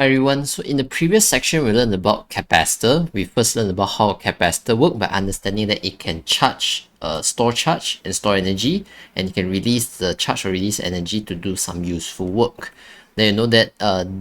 Hi everyone, so in the previous section we learned about capacitor. We first learned about how a capacitor works by understanding that it can charge, store charge and store energy, and it can release the charge or release energy to do some useful work. Then you know that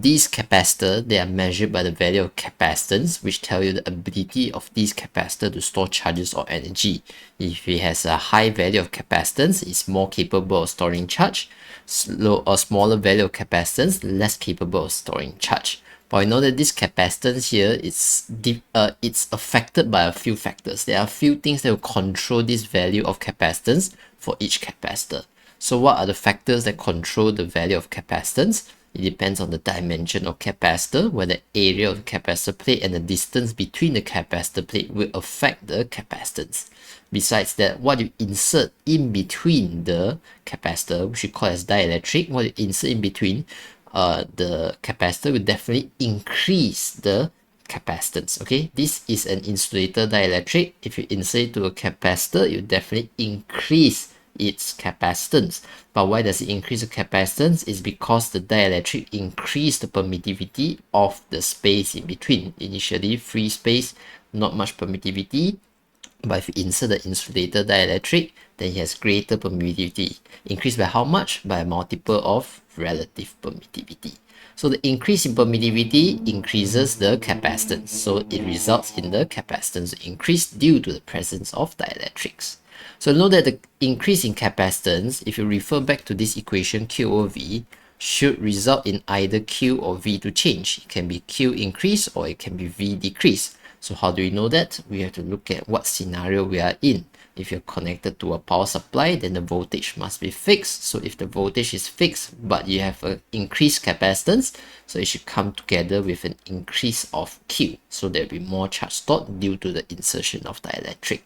these capacitors, they are measured by the value of capacitance, which tell you the ability of these capacitors to store charges or energy. If it has a high value of capacitance, it's more capable of storing charge. Smaller value of capacitance, less capable of storing charge. But we know that this capacitance here it's affected by a few factors. There are a few things that will control this value of capacitance for each capacitor. So what are the factors that control the value of capacitance? It depends on the dimension of capacitor, where the area of the capacitor plate and the distance between the capacitor plate will affect the capacitance. Besides that, what you insert in between the capacitor, which we call as dielectric, what you insert in between the capacitor will definitely increase the capacitance. Okay, this is an insulator dielectric. If you insert it to a capacitor, you definitely increase its capacitance. But why does it increase the capacitance? Is because the dielectric increase the permittivity of the space in between. Initially free space, not much permittivity, but if you insert the insulator dielectric, then it has greater permittivity. Increased by how much? By a multiple of relative permittivity. So the increase in permittivity increases the capacitance. So it results in the capacitance increase due to the presence of dielectrics. So note that the increase in capacitance, if you refer back to this equation Q over V, should result in either Q or V to change. It can be Q increase or it can be V decrease. So how do we know that? We have to look at what scenario we are in. If you're connected to a power supply, then the voltage must be fixed. So if the voltage is fixed, but you have an increased capacitance, so it should come together with an increase of Q. So there will be more charge stored due to the insertion of dielectric.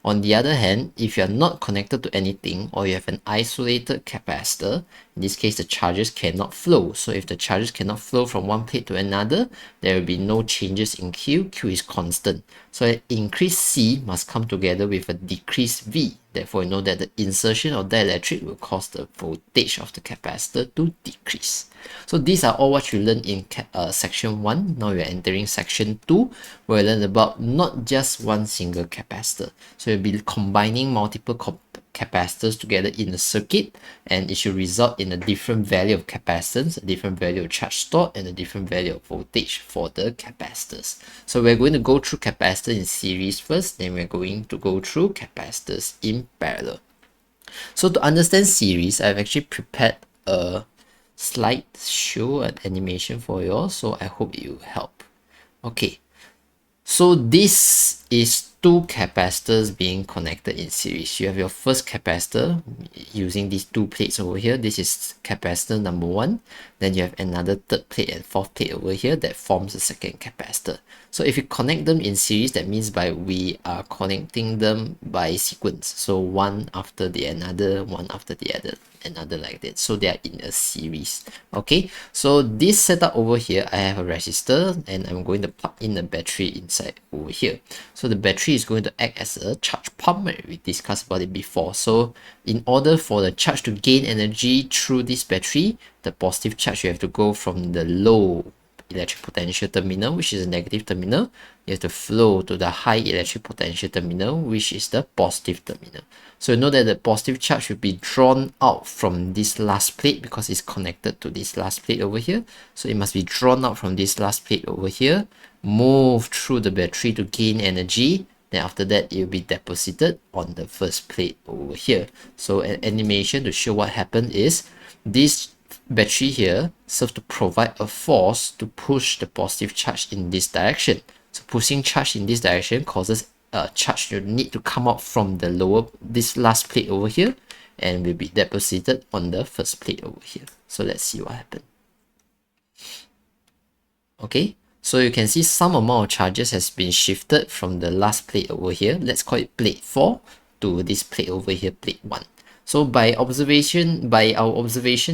On the other hand, if you are not connected to anything or you have an isolated capacitor, in this case the charges cannot flow. So if the charges cannot flow from one plate to another, there will be no changes in Q. Q is constant. So an increased C must come together with a decreased V. Therefore, you know that the insertion of dielectric will cause the voltage of the capacitor to decrease. So these are all what you learned in section 1. Now we are entering section 2, where we learn about not just one single capacitor. So you'll be combining multiple capacitors together in a circuit, and it should result in a different value of capacitance, a different value of charge stored, and a different value of voltage for the capacitors. So we're going to go through capacitor in series first, then we're going to go through capacitors in parallel. So to understand series, I've actually prepared a slideshow, an animation for you all, so I hope it will help. Okay, so this is two capacitors being connected in series. You have your first capacitor using these two plates over here. This is capacitor number 1. Then you have another third plate and fourth plate over here that forms the second capacitor. So if you connect them in series, that means we are connecting them by sequence. So one after the another, one after the other, another like that. So they are in a series. Okay, so this setup over here, I have a resistor and I'm going to plug in a battery inside over here. So the battery is going to act as a charge pump. We discussed about it before. So in order for the charge to gain energy through this battery, the positive charge, you have to go from the low electric potential terminal, which is a negative terminal. You have to flow to the high electric potential terminal, which is the positive terminal. So you know that the positive charge will be drawn out from this last plate because it's connected to this last plate over here. So it must be drawn out from this last plate over here, move through the battery to gain energy. Then after that, it will be deposited on the first plate over here. So an animation to show what happened is this battery here serves to provide a force to push the positive charge in this direction. So pushing charge in this direction causes a charge to need to come out from the this last plate over here and will be deposited on the first plate over here. So let's see what happened. Okay, so you can see some amount of charges has been shifted from the last plate over here. Let's call it plate 4 to this plate over here, plate 1. So by our observation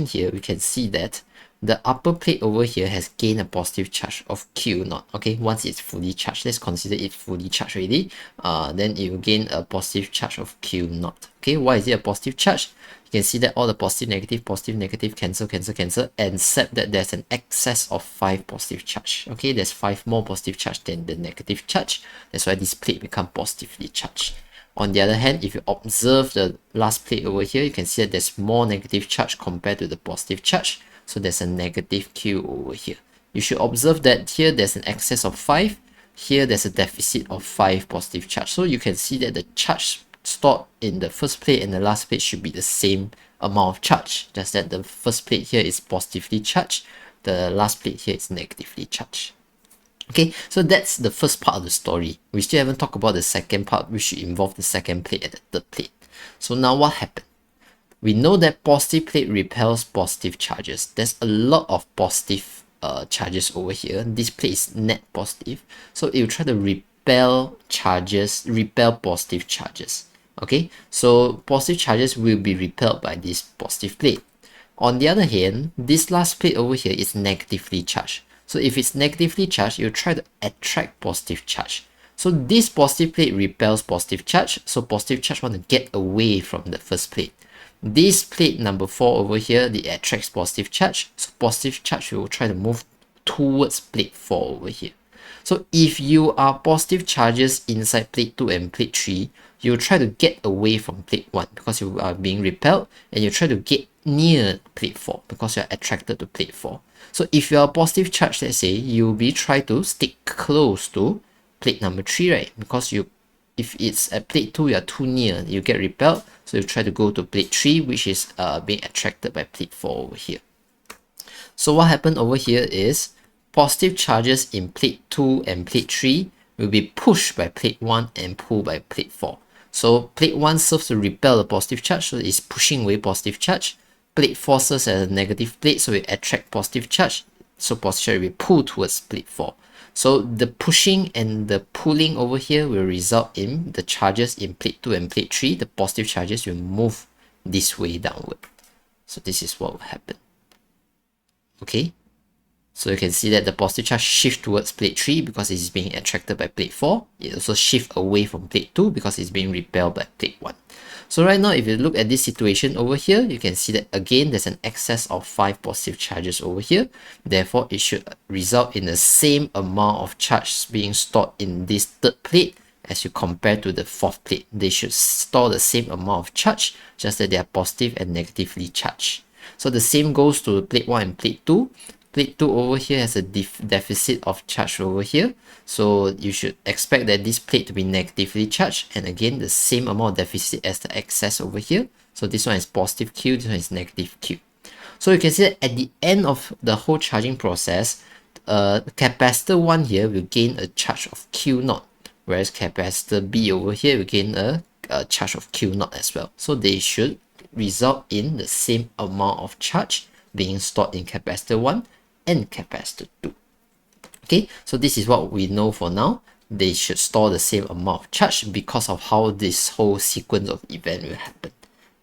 here, we can see that the upper plate over here has gained a positive charge of Q naught. Okay, once it's fully charged, let's consider it fully charged already. Then it will gain a positive charge of Q naught. Okay, why is it a positive charge? you can see that all the positive, negative cancel, except that there's an excess of 5 positive charge. Okay, there's 5 more positive charge than the negative charge. That's why this plate becomes positively charged. On the other hand, if you observe the last plate over here, you can see that there's more negative charge compared to the positive charge. So there's a negative Q over here. You should observe that here there's an excess of 5. Here there's a deficit of 5 positive charge. So you can see that the charge stored in the first plate and the last plate should be the same amount of charge. Just that the first plate here is positively charged. The last plate here is negatively charged. Okay, so that's the first part of the story. We still haven't talked about the second part, which should involve the second plate and the third plate. So now what happened? We know that positive plate repels positive charges. There's a lot of positive charges over here. This plate is net positive, so it will try to repel positive charges. Okay, so positive charges will be repelled by this positive plate. On the other hand, this last plate over here is negatively charged. So if it's negatively charged, you try to attract positive charge. So this positive plate repels positive charge. So positive charge want to get away from the first plate. This plate number 4 over here, it attracts positive charge. So positive charge will try to move towards plate 4 over here. So if you are positive charges inside plate 2 and plate 3, you try to get away from plate 1 because you are being repelled, and you try to get near plate 4 because you are attracted to plate 4. So if you are positive charge, let's say, you'll be try to stick close to plate number 3, right? Because if it's at plate 2, you are too near, you get repelled. So you try to go to plate 3, which is being attracted by plate 4 over here. So what happened over here is positive charges in plate 2 and plate 3 will be pushed by plate 1 and pulled by plate 4. So plate 1 serves to repel the positive charge, so it's pushing away positive charge. Plate 4 serves as a negative plate, so it attracts positive charge. So positive charge will be pulled towards plate 4. So the pushing and the pulling over here will result in the charges in plate 2 and plate 3. The positive charges will move this way downward. So this is what will happen. Okay. So you can see that the positive charge shifts towards plate 3 because it's being attracted by plate 4. It also shifts away from plate 2 because it's being repelled by plate 1. So right now, if you look at this situation over here, you can see that again, there's an excess of 5 positive charges over here. Therefore, it should result in the same amount of charge being stored in this third plate as you compare to the fourth plate. They should store the same amount of charge, just that they are positive and negatively charged. So the same goes to plate 1 and plate 2. Plate 2 over here has a deficit of charge over here. So you should expect that this plate to be negatively charged. And again, the same amount of deficit as the excess over here. So this one is positive Q, this one is negative Q. So you can see that at the end of the whole charging process, capacitor 1 here will gain a charge of Q0. Whereas capacitor B over here will gain a charge of Q0 as well. So they should result in the same amount of charge being stored in capacitor 1 and capacitor 2. Okay, so this is what we know for now. They should store the same amount of charge because of how this whole sequence of event will happen.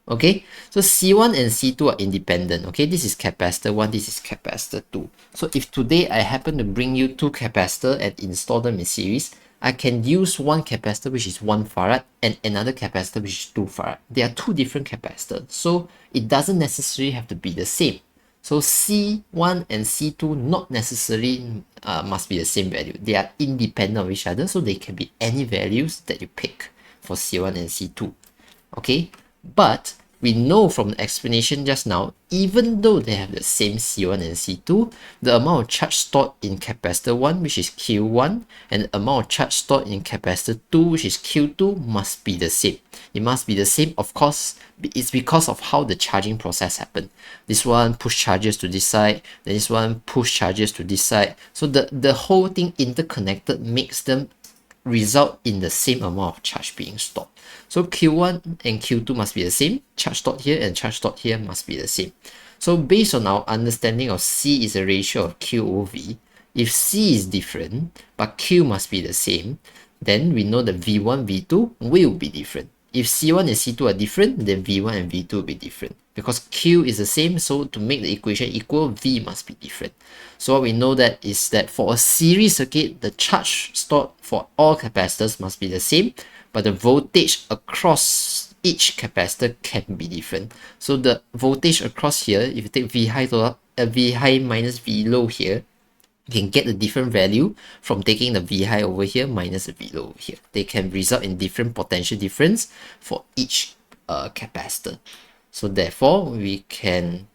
Okay, so C1 and C2 are independent. Okay, this is capacitor 1, this is capacitor 2. So if today I happen to bring you 2 capacitors and install them in series, I can use one capacitor which is 1 farad and another capacitor which is 2 farad. They are 2 different capacitors, so it doesn't necessarily have to be the same. So C1 and C2 not necessarily must be the same value. They are independent of each other, so they can be any values that you pick for C1 and C2. Okay, but we know from the explanation just now, even though they have the same C1 and C2, the amount of charge stored in capacitor 1, which is Q1, and the amount of charge stored in capacitor 2, which is Q2, must be the same. It must be the same, of course. It's because of how the charging process happened. This one push charges to this side, then this one push charges to this side. So the whole thing interconnected makes them result in the same amount of charge being stored. So Q1 and Q2 must be the same. Charge stored here and charge stored here must be the same. So based on our understanding of C is a ratio of Q over V, if C is different but Q must be the same, then we know that V1, V2 will be different. If C1 and C2 are different, then V1 and V2 will be different. Because Q is the same, so to make the equation equal, V must be different. So what we know that is that for a series circuit, the charge stored for all capacitors must be the same, but the voltage across each capacitor can be different. So the voltage across here, if you take V high to V high minus V low here, you can get a different value from taking the V high over here minus the V low over here. They can result in different potential difference for each capacitor. So therefore, we can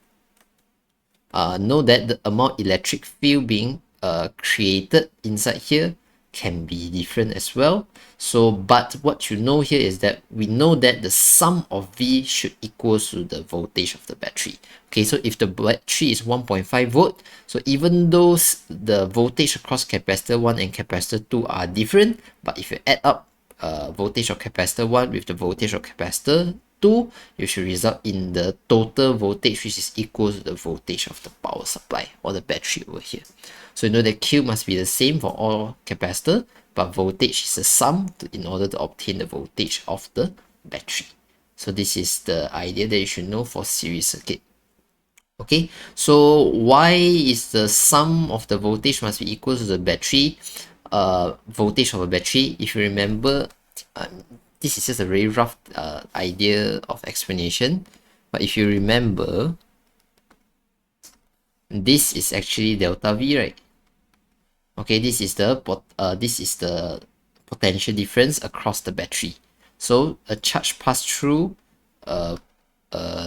know that the amount electric field being created inside here can be different as well. So, but what you know here is that we know that the sum of V should equal to the voltage of the battery. Okay, so if the battery is 1.5 volt, so even though the voltage across capacitor 1 and capacitor 2 are different, but if you add up voltage of capacitor 1 with the voltage of capacitor 2, you should result in the total voltage which is equal to the voltage of the power supply or the battery over here. So you know that Q must be the same for all capacitor, but voltage is the sum in order to obtain the voltage of the battery. So this is the idea that you should know for series circuit. Okay, so why is the sum of the voltage must be equal to the battery voltage of a battery? If you remember, this is just a very rough idea of explanation, but if you remember, this is actually delta V, right? Okay, this is the potential difference across the battery. So a charge passed through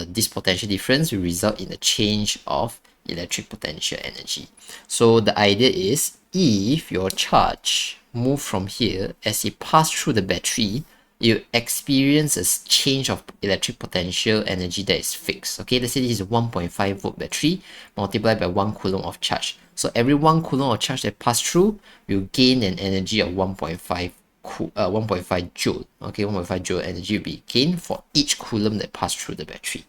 this potential difference will result in a change of electric potential energy. So the idea is, if your charge move from here as it pass through the battery, you experience a change of electric potential energy that is fixed. Okay, let's say this is a 1.5 volt battery multiplied by 1 coulomb of charge. So every 1 coulomb of charge that pass through will gain an energy of 1.5 joule. Okay, 1.5 joule energy will be gained for each coulomb that pass through the battery.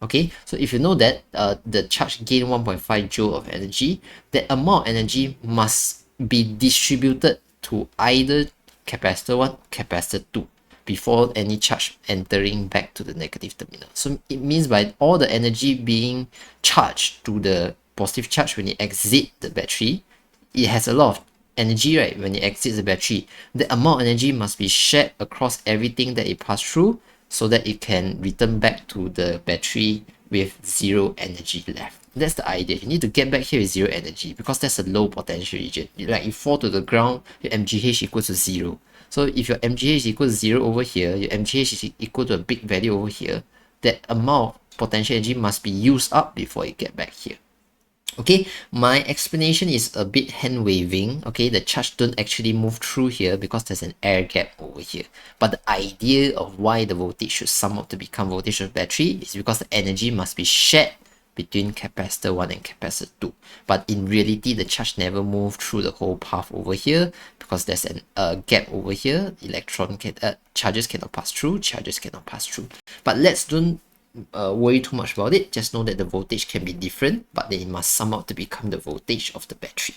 Okay, so if you know that the charge gain 1.5 joule of energy, that amount of energy must be distributed to either capacitor 1, capacitor 2 before any charge entering back to the negative terminal. So it means by all the energy being charged to the positive charge when it exits the battery, it has a lot of energy, right? When it exits the battery, the amount of energy must be shared across everything that it passed through so that it can return back to the battery with zero energy left. That's the idea. You need to get back here with zero energy because that's a low potential region. Like you fall to the ground, your MGH equals to 0. So if your MGH is equal to 0 over here, your MGH is equal to a big value over here, that amount of potential energy must be used up before it get back here. Okay, my explanation is a bit hand waving. Okay, the charge don't actually move through here because there's an air gap over here. But the idea of why the voltage should sum up to become voltage of battery is because the energy must be shared between capacitor 1 and capacitor 2. But in reality, the charge never moved through the whole path over here because there's a gap over here. Charges cannot pass through, charges cannot pass through. But let's don't worry too much about it. Just know that the voltage can be different, but then it must sum up to become the voltage of the battery.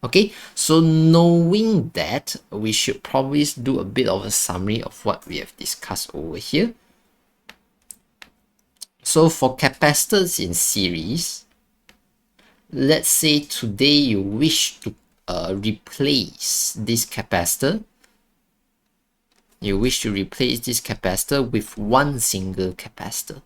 Okay, so knowing that, we should probably do a bit of a summary of what we have discussed over here. So for capacitors in series, let's say today you wish to replace this capacitor. You wish to replace this capacitor with one single capacitor.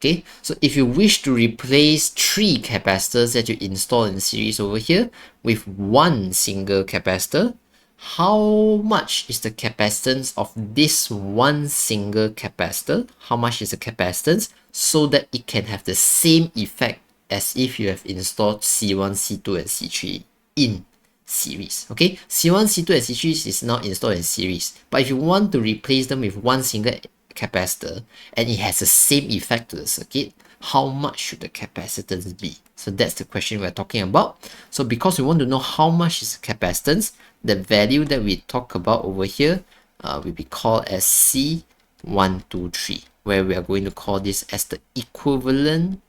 Okay, so if you wish to replace 3 capacitors that you install in series over here with one single capacitor, how much is the capacitance of this one single capacitor? How much is the capacitance so that it can have the same effect as if you have installed C1, C2, and C3 in series? Okay, C1, C2, and C3 is now installed in series, but if you want to replace them with one single capacitor and it has the same effect to the circuit, how much should the capacitance be? So that's the question we're talking about. So because we want to know how much is the capacitance, the value that we talk about over here will be called as C123, where we are going to call this as the equivalent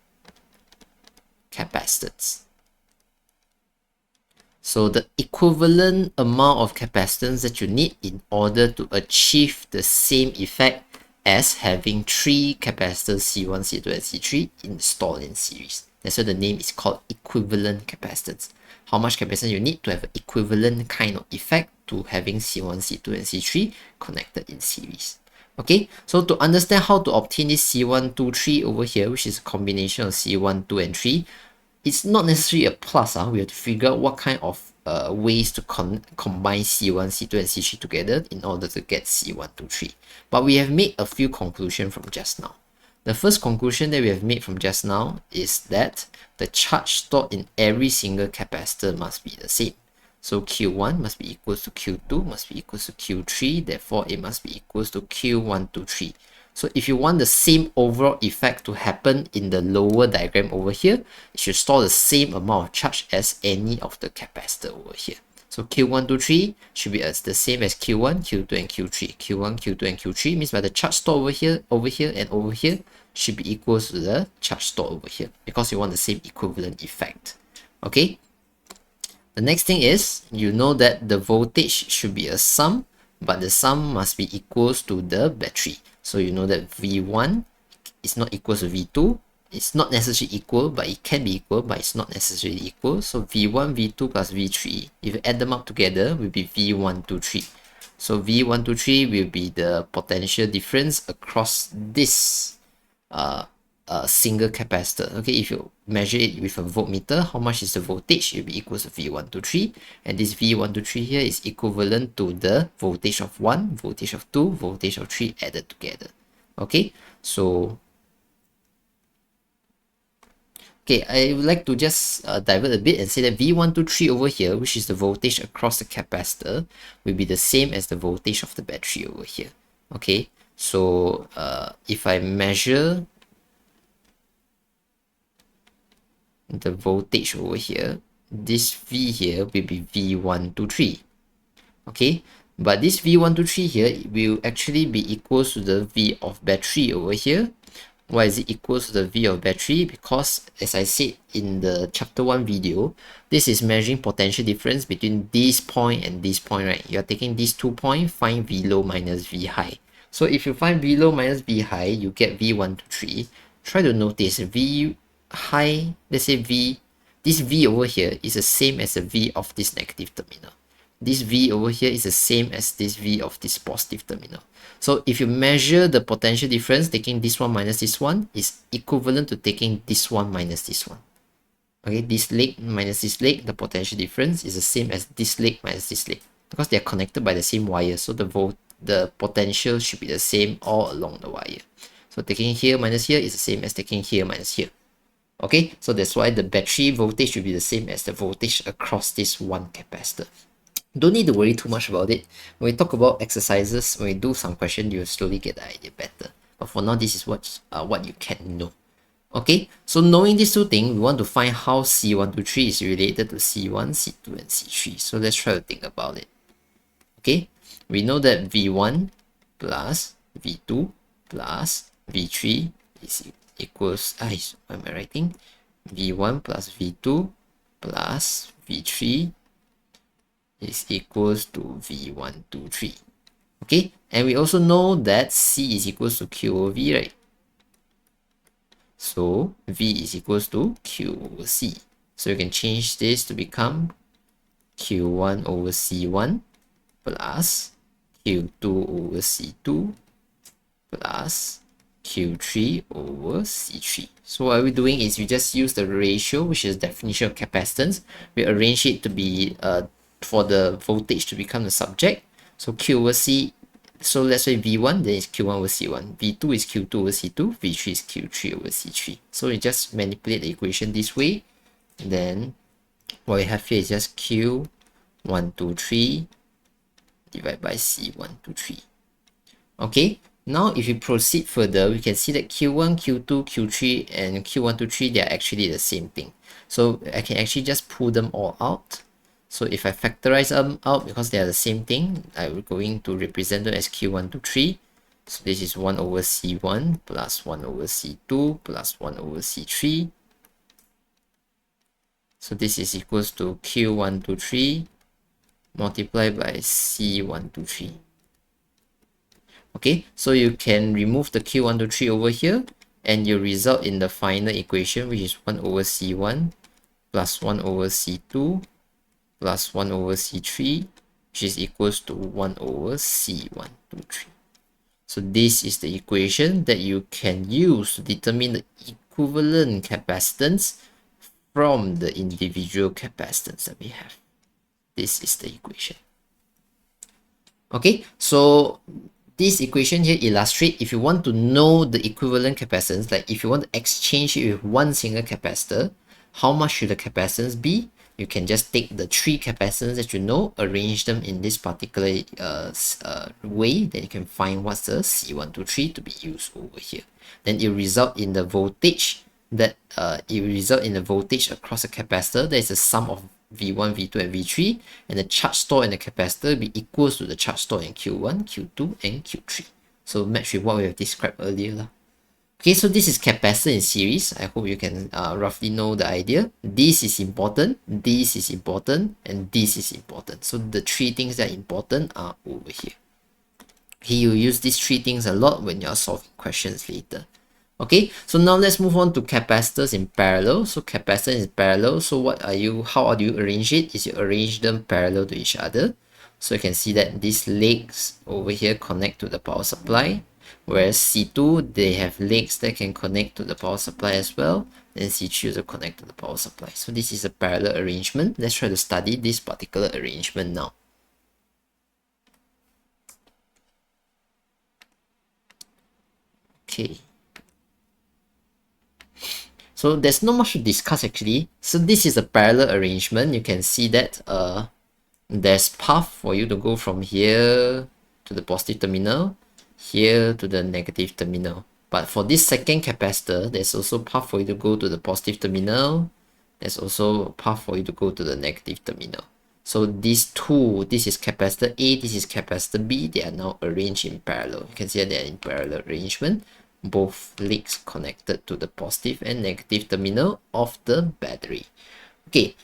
capacitance. So the equivalent amount of capacitance that you need in order to achieve the same effect as having three capacitors C1, C2, and C3 installed in series. That's why the name is called equivalent capacitance. How much capacitance you need to have an equivalent kind of effect to having C1, C2, and C3 connected in series. Okay, so to understand how to obtain this C1, 2, 3 over here, which is a combination of C1, 2, and 3, it's not necessarily a plus. We have to figure out what kind of ways to combine C1, C2, and C3 together in order to get C1, 2, 3. But we have made a few conclusions from just now. The first conclusion that we have made from just now is that the charge stored in every single capacitor must be the same. So Q1 must be equals to Q2 must be equals to Q3, therefore it must be equals to Q1 to 3. So if you want the same overall effect to happen in the lower diagram over here, it should store the same amount of charge as any of the capacitor over here. So Q1 to 3 should be as the same as Q1, Q2, and Q3. Q1, Q2, and Q3 means by the charge stored over here, and over here should be equals to the charge stored over here because you want the same equivalent effect. Okay. The next thing is, you know that the voltage should be a sum, but the sum must be equals to the battery. So you know that V1 is not equals to V2. It's not necessarily equal, but it can be equal, but it's not necessarily equal. So V1, V2 plus V3, if you add them up together, will be V1 to 3. So V1 to 3 will be the potential difference across this single capacitor. Okay, if you measure it with a voltmeter, how much is the voltage? It will be equals to V1 to 3, and this V1 to 3 here is equivalent to the voltage of 1, voltage of 2, voltage of 3 added together. Okay, so okay, I would like to just divert a bit and say that V1 to 3 over here, which is the voltage across the capacitor, will be the same as the voltage of the battery over here. Okay, so if I measure the voltage over here, this V here will be V1 to 3. Okay, but this V1 to 3 here will actually be equals to the V of battery over here. Why is it equals to the V of battery? Because as I said in the chapter 1 video, this is measuring potential difference between this point and this point, right? You're taking these 2 points, find V low minus V high. So if you find V low minus V high, you get V1 to 3. Try to notice V high, let's say V, this V over here is the same as the V of this negative terminal. This V over here is the same as this V of this positive terminal. So if you measure the potential difference, taking this one minus this one is equivalent to taking this one minus this one. Okay, this leg minus this leg, the potential difference is the same as this leg minus this leg because they are connected by the same wire. So the potential should be the same all along the wire. So taking here minus here is the same as taking here minus here. Okay, so that's why the battery voltage should be the same as the voltage across this one capacitor. Don't need to worry too much about it. When we talk about exercises, when we do some question, you'll slowly get the idea better. But for now, this is what you can know. Okay, so knowing these two things, we want to find how C1 to 3 is related to C1, C2, and C3. So let's try to think about it. Okay, we know that V1 plus V2 plus V3 is equals, what am I writing? V1 plus V2 plus V3 is equals to V1 to 3. Okay, and we also know that C is equals to Q over V, right? So V is equals to Q over C. So you can change this to become Q1 over C1 plus Q2 over C2 plus Q3 over C3. So what we're doing is we just use the ratio, which is definition of capacitance. We arrange it to be for the voltage to become the subject. So Q over C, so let's say V1, then it's Q1 over C1. V2 is Q2 over C2. V3 is Q3 over C3. So we just manipulate the equation this way. Then what we have here is just Q1 to 3 divided by C1 to 3. Okay, now if you proceed further, we can see that Q1, Q2, Q3, and Q1 to 3, they are actually the same thing. So I can actually just pull them all out. So if I factorize them out because they are the same thing, I'm going to represent them as Q1 to 3. So this is 1 over C1 plus 1 over C2 plus 1 over C3. So this is equals to Q1 to 3 multiplied by C1 to 3. Okay, so you can remove the Q1 to 3 over here, and you result in the final equation, which is 1 over C1 plus 1 over C2 plus 1 over C3, which is equals to 1 over C1, 2, 3. So this is the equation that you can use to determine the equivalent capacitance from the individual capacitance that we have. This is the equation. Okay, so this equation here illustrates if you want to know the equivalent capacitance, like if you want to exchange it with one single capacitor, how much should the capacitance be? You can just take the three capacitors that you know, arrange them in this particular way, then you can find what's the C123 to be used over here. Then it will result in the voltage that it will result in the voltage across a capacitor. There is a sum of V1, V2, and V3, and the charge stored in the capacitor will be equals to the charge stored in Q1, Q2, and Q3. So match with what we have described earlier. Okay, so this is capacitor in series. I hope you can roughly know the idea. This is important, this is important, and this is important. So the three things that are important are over here. Okay, you use these three things a lot when you're solving questions later. Okay, so now let's move on to capacitors in parallel. So capacitor is parallel. So how do you arrange it? Is you arrange them parallel to each other. So you can see that these legs over here connect to the power supply, whereas C2, they have legs that can connect to the power supply as well, and C3 also connect to the power supply. So this is a parallel arrangement. Let's try to study this particular arrangement now. Okay. So there's not much to discuss actually. So this is a parallel arrangement. You can see that there's path for you to go from here to the positive terminal, here to the negative terminal. But for this second capacitor, there's also path for you to go to the positive terminal. There's also a path for you to go to the negative terminal. So these two, this is capacitor A, this is capacitor B, they are now arranged in parallel. You can see that they are in parallel arrangement. Both legs connected to the positive and negative terminal of the battery. Okay,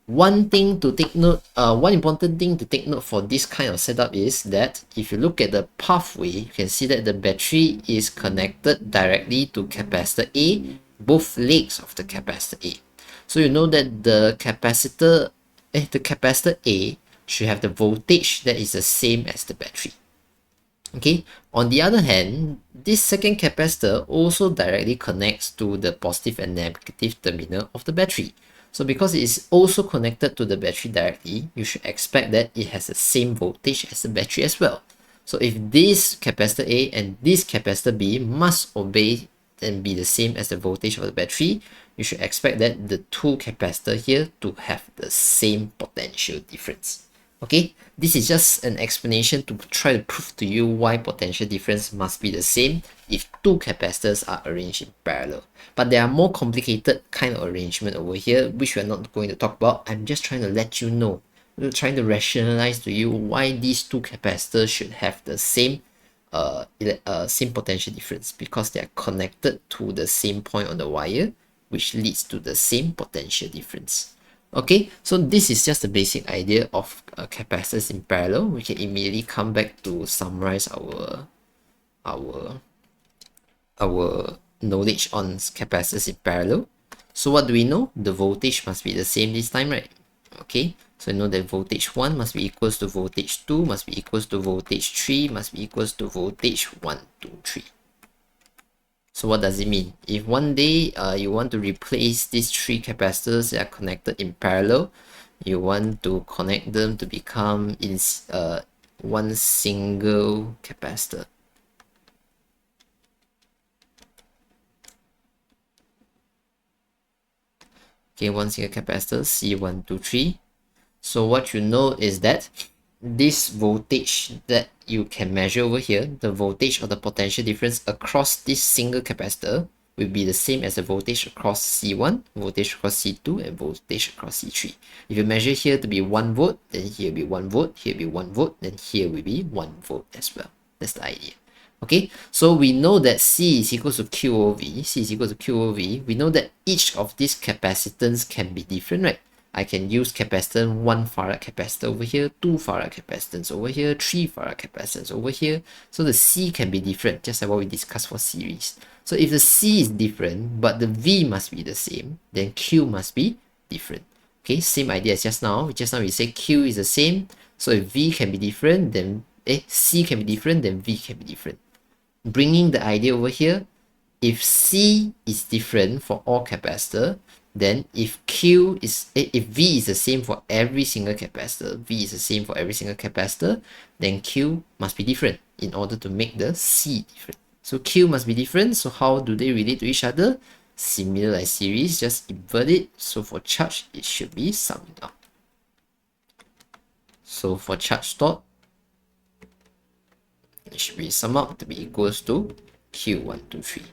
one important thing to take note for this kind of setup is that if you look at the pathway, you can see that the battery is connected directly to capacitor A, both legs of the capacitor A. So you know that the capacitor A should have the voltage that is the same as the battery. Okay, on the other hand, this second capacitor also directly connects to the positive and negative terminal of the battery. So because it is also connected to the battery directly, you should expect that it has the same voltage as the battery as well. So if this capacitor A and this capacitor B must obey and be the same as the voltage of the battery, you should expect that the two capacitors here to have the same potential difference. Okay, this is just an explanation to try to prove to you why potential difference must be the same if two capacitors are arranged in parallel. But there are more complicated kind of arrangement over here, which we're not going to talk about. I'm just trying to let you know, trying to rationalize to you why these two capacitors should have the same same potential difference, because they are connected to the same point on the wire, which leads to the same potential difference. Okay, so this is just the basic idea of capacitors in parallel. We can immediately come back to summarize our knowledge on capacitors in parallel. So what do we know? The voltage must be the same this time, right? Okay, so you know that voltage 1 must be equals to voltage 2, must be equals to voltage 3, must be equals to voltage 1, 2, 3. So what does it mean? If one day you want to replace these three capacitors that are connected in parallel, you want to connect them to become one single capacitor. Okay, one single capacitor, C123. So what you know is that this voltage that you can measure over here, the voltage or the potential difference across this single capacitor will be the same as the voltage across C1, voltage across C2, and voltage across C3. If you measure here to be 1 volt, then here will be 1 volt, here will be 1 volt, then here will be 1 volt as well. That's the idea. Okay, so we know that C is equal to Q over V. C is equal to Q over V. We know that each of these capacitance can be different, right? I can use capacitance 1 farad capacitor over here, 2 farad capacitance over here, 3 farad capacitance over here. So the C can be different, just like what we discussed for series. So if the C is different, but the V must be the same, then Q must be different. Okay, same idea as just now. Just now we say Q is the same. So if V can be different, then C can be different, then V can be different. Bringing the idea over here, if C is different for all capacitor, then if V is the same for every single capacitor, V is the same for every single capacitor, then Q must be different in order to make the C different. So Q must be different. So how do they relate to each other? Similar like series, just invert it. So for charge, it should be summing up. So for charge stored, it should be sum up to be equals to Q123.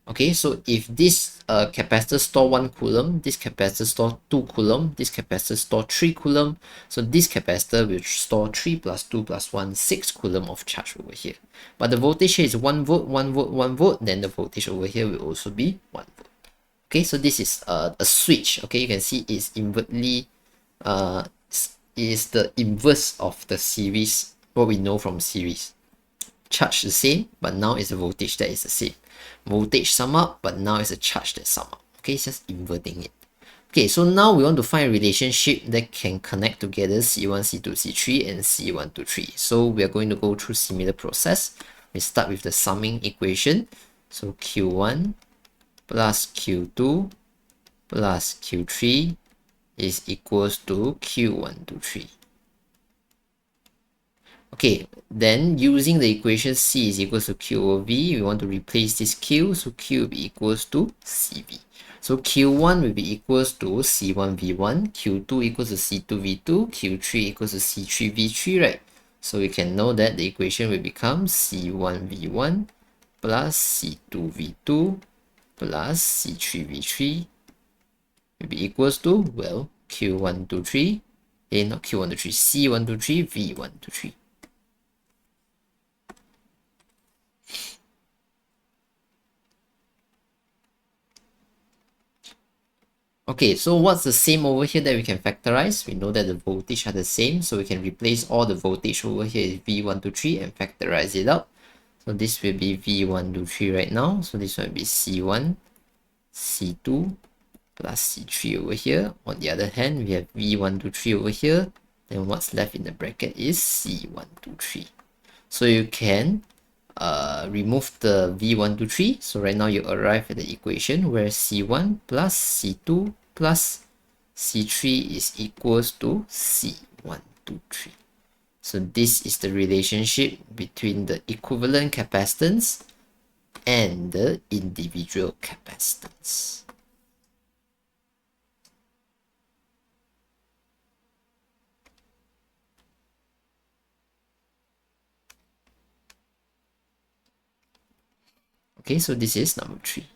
Okay, so if this capacitor store 1 coulomb, this capacitor store 2 coulomb, this capacitor store 3 coulomb, so this capacitor will store 3 plus 2 plus 1, 6 coulomb of charge over here. But the voltage here is 1 volt, 1 volt, 1 volt, then the voltage over here will also be 1 volt. Okay, so this is a switch. Okay, you can see it's invertly is the inverse of the series, what we know from series. Charge the same, but now it's the voltage that is the same. Voltage sum up, but now it's a charge that sum up. Okay, it's just inverting it. Okay, so now we want to find a relationship that can connect together C1, C2, C3 and C1 to 3. So we are going to go through similar process. We start with the summing equation. So Q1 plus Q2 plus Q3 is equals to Q1 to 3. Okay, then using the equation C is equals to Q over V, we want to replace this Q, so Q will be equals to CV. So Q1 will be equals to C1V1, Q2 equals to C2V2, Q3 equals to C3V3, right? So we can know that the equation will become C1V1 plus C2V2 plus C3V3 will be equals to, well, Q123, not Q123, C123, V123. Okay, so what's the same over here that we can factorize? We know that the voltage are the same, so we can replace all the voltage over here is V123 and factorize it out. So this will be V123 right now. So this one will be C1, C2 plus C3 over here. On the other hand, we have V123 over here. Then what's left in the bracket is C123. So you can remove the V123. So right now you arrive at the equation where C1 plus C2 plus C3 is equals to C123. So this is the relationship between the equivalent capacitance and the individual capacitance. Okay, so this is number 3.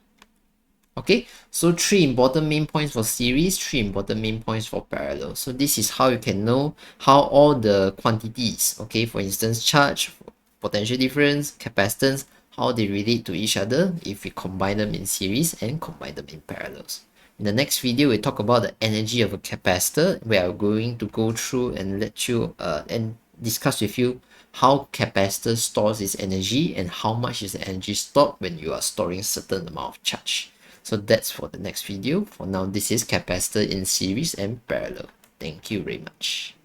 Okay, so 3 important main points for series, 3 important main points for parallel. So this is how you can know how all the quantities, okay, for instance, charge, potential difference, capacitance, how they relate to each other if we combine them in series and combine them in parallels. In the next video, we talk about the energy of a capacitor. We are going to go through and let you and discuss with you how capacitor stores its energy and how much is the energy stored when you are storing certain amount of charge. So that's for the next video. For now, this is capacitor in series and parallel. Thank you very much.